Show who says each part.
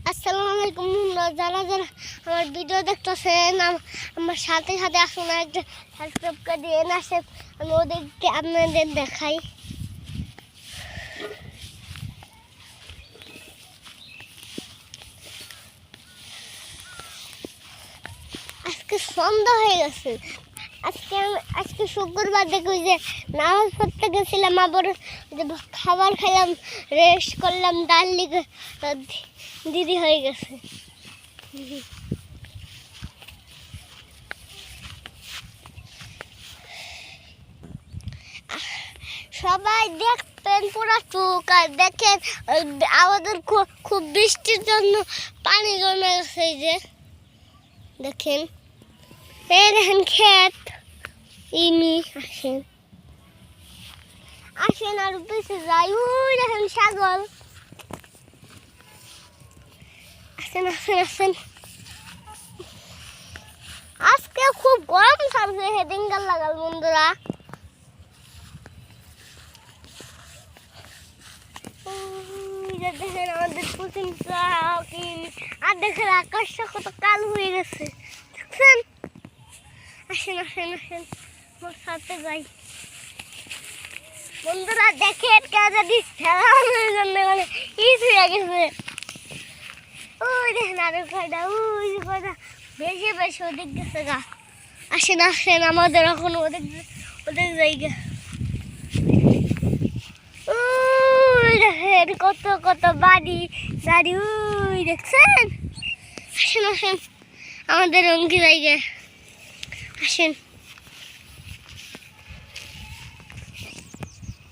Speaker 1: আসসালামু আলাইকুম। যারা যারা আমার ভিডিও দেখতেছেন আমার সাথে সাথে আসুন, একটা সাবস্ক্রাইব করে দিয়ে আসেন, আমি ওদেরকে আপনাদের দেখাই। আজকে সন্ধ্যা হয়ে গেছে। আজকে শুক্রবার দেখি যে নামাজ পড়তে গেছিলাম, আবার খাবার খেলাম, রেস্ট করলাম, ডাল লিগে দিদি হয়ে গেছে। সবাই দেখবেন পুরা চুক, আর দেখেন আমাদের খুব বৃষ্টির জন্য পানি জমে গেছে। এই যে দেখেন, এই দেখেন ক্ষেত। ইনি আসেন আসেন আর বেশি যাই। ওই দেখেন ছাগল। আসেন আসেন আসেন। আজকে খুব গরম থাকবে, হেডিঙ্গার লাগাল বন্ধুরা। দেখেন আমাদের পুচিন আর দেখেন আকাশটা কত কালো হয়ে গেছে, দেখছেন? আসেন আসেন আসেন, আমার সাথে যাই বন্ধুরা। দেখেন যদি খেলানোর জন্য মানে ইট হয়ে গেছে। ওই দেখেন আরো কয়টা, ওই কয়টা বেশি বেশি ওদিক গেছে গা। আসেন আসেন, আমাদের এখন ওদের জায়গা। দেখেন কত কত বাড়ি গাড়ি, ওই দেখছেন? আসেন আসেন, আমাদের অঙ্কি জায়গায় আসেন।